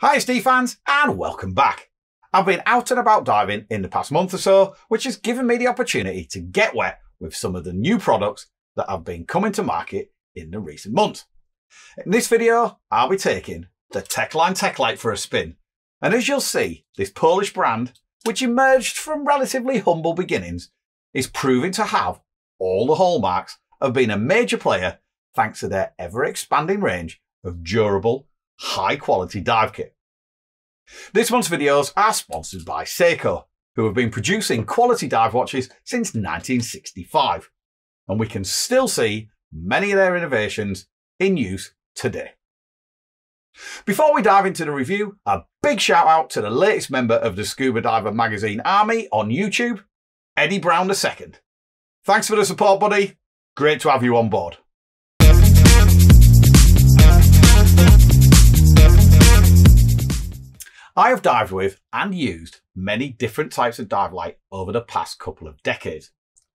Hi Steve fans and welcome back. I've been out and about diving in the past month or so, which has given me the opportunity to get wet with some of the new products that have been coming to market in the recent months. In this video, I'll be taking the Tecline Teclight for a spin. And as you'll see, this Polish brand, which emerged from relatively humble beginnings, is proving to have all the hallmarks of being a major player thanks to their ever-expanding range of durable, high-quality dive kit. This month's videos are sponsored by Seiko, who have been producing quality dive watches since 1965, and we can still see many of their innovations in use today. Before we dive into the review, a big shout out to the latest member of the Scuba Diver magazine army on YouTube, Eddie Brown II. Thanks for the support, buddy. Great to have you on board. I have dived with and used many different types of dive light over the past couple of decades,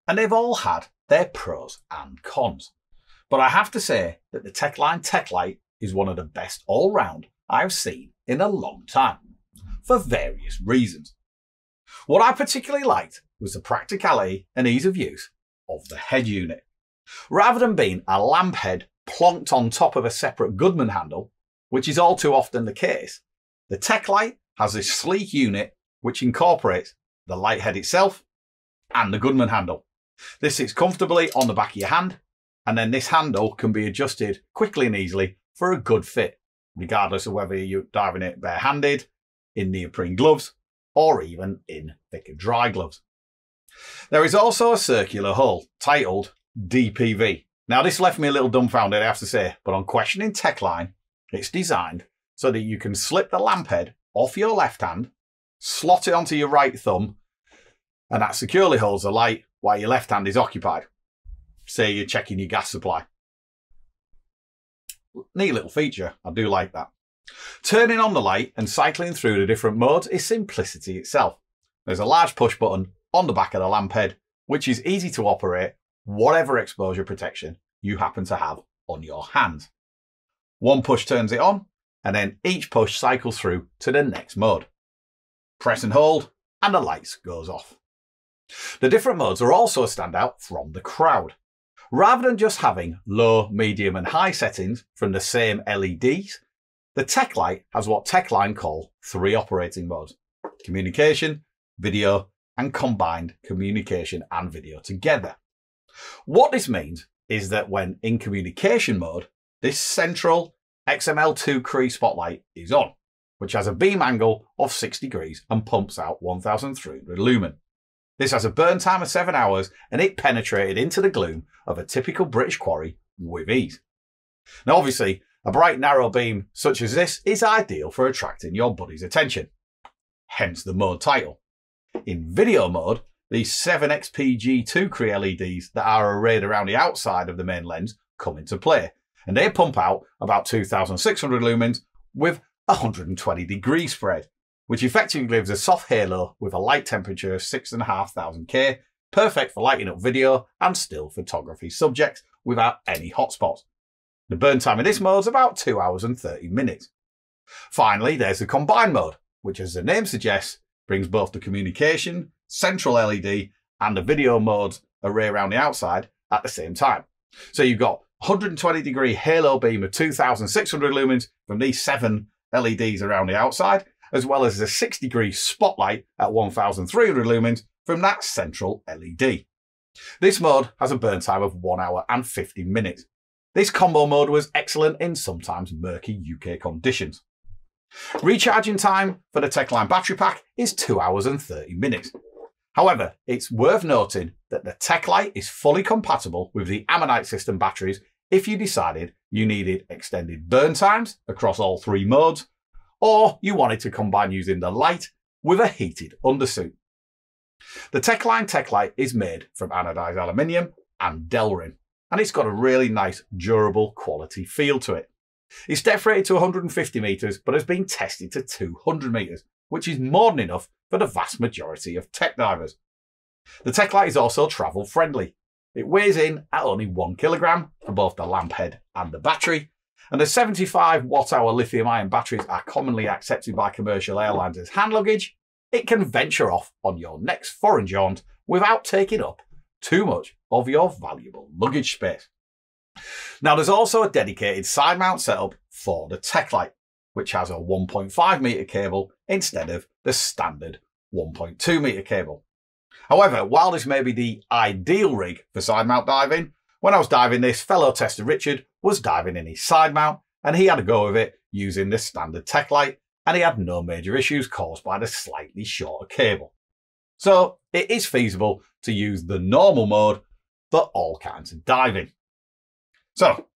and they've all had their pros and cons. But I have to say that the Tecline Teclight is one of the best all-round I've seen in a long time, for various reasons. What I particularly liked was the practicality and ease of use of the head unit. Rather than being a lamp head plonked on top of a separate Goodman handle, which is all too often the case, the Teclight has this sleek unit which incorporates the light head itself and the Goodman handle. This sits comfortably on the back of your hand, and then this handle can be adjusted quickly and easily for a good fit, regardless of whether you're diving it barehanded, in neoprene gloves, or even in thicker dry gloves. There is also a circular hull titled DPV. Now this left me a little dumbfounded, I have to say, but on questioning Tecline, it's designed so that you can slip the lamp head off your left hand, slot it onto your right thumb, and that securely holds the light while your left hand is occupied. Say you're checking your gas supply. Neat little feature, I do like that. Turning on the light and cycling through the different modes is simplicity itself. There's a large push button on the back of the lamp head, which is easy to operate, whatever exposure protection you happen to have on your hands. One push turns it on, and then each push cycles through to the next mode. Press and hold, and the lights goes off. The different modes are also a standout from the crowd. Rather than just having low, medium and high settings from the same LEDs, the Teclight has what Tecline call 3 operating modes: communication, video, and combined communication and video together. What this means is that when in communication mode, this central XML2 Cree spotlight is on, which has a beam angle of 6 degrees and pumps out 1,300 lumen. This has a burn time of 7 hours, and it penetrated into the gloom of a typical British quarry with ease. Now obviously, a bright narrow beam such as this is ideal for attracting your buddy's attention, hence the mode title. In video mode, these 7XPG2 Cree LEDs that are arrayed around the outside of the main lens come into play, and they pump out about 2,600 lumens with 120 degree spread, which effectively gives a soft halo with a light temperature of 6,500 K, perfect for lighting up video and still photography subjects without any hotspots. The burn time in this mode is about 2 hours and 30 minutes. Finally, there's the combined mode, which as the name suggests, brings both the communication, central LED and the video modes array around the outside at the same time. So you've got 120 degree halo beam of 2,600 lumens from these 7 LEDs around the outside, as well as a 6 degree spotlight at 1,300 lumens from that central LED. This mode has a burn time of 1 hour and 50 minutes. This combo mode was excellent in sometimes murky UK conditions. Recharging time for the Tecline battery pack is 2 hours and 30 minutes. However, it's worth noting that the Teclight is fully compatible with the Ammonite system batteries if you decided you needed extended burn times across all 3 modes, or you wanted to combine using the light with a heated undersuit. The Tecline Teclight is made from anodized aluminium and Delrin, and it's got a really nice, durable quality feel to it. It's depth rated to 150 meters, but has been tested to 200 meters, which is more than enough for the vast majority of tech divers. The Teclight is also travel friendly. It weighs in at only 1 kilogram for both the lamp head and the battery, And as 75 watt-hour lithium-ion batteries are commonly accepted by commercial airlines as hand luggage, it can venture off on your next foreign jaunt without taking up too much of your valuable luggage space. Now, there's also a dedicated side mount setup for the Teclight, which has a 1.5 metre cable instead of the standard 1.2 metre cable. However, while this may be the ideal rig for side mount diving, when I was diving this, fellow tester Richard was diving in his side mount and he had a go of it using the standard Teclight, and he had no major issues caused by the slightly shorter cable. So it is feasible to use the normal mode for all kinds of diving. So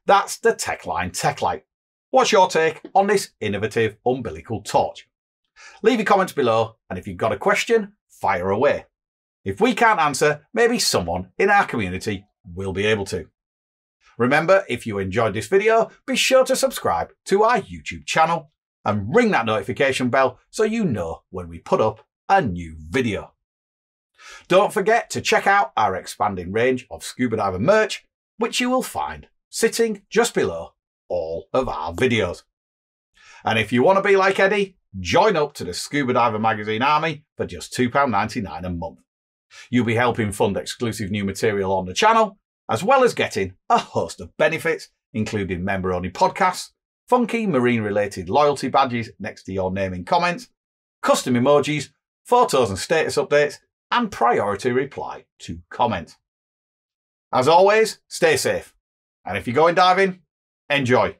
that's the Tecline Teclight. What's your take on this innovative umbilical torch? Leave your comments below, and if you've got a question, fire away. If we can't answer, maybe someone in our community will be able to. Remember, if you enjoyed this video, be sure to subscribe to our YouTube channel and ring that notification bell so you know when we put up a new video. Don't forget to check out our expanding range of scuba diver merch, which you will find sitting just below all of our videos. And if you want to be like Eddie, join up to the Scuba Diver Magazine Army for just £2.99 a month. You'll be helping fund exclusive new material on the channel, as well as getting a host of benefits, including member-only podcasts, funky marine-related loyalty badges next to your name in comments, custom emojis, photos and status updates, and priority reply to comments. As always, stay safe. And if you're going diving, enjoy.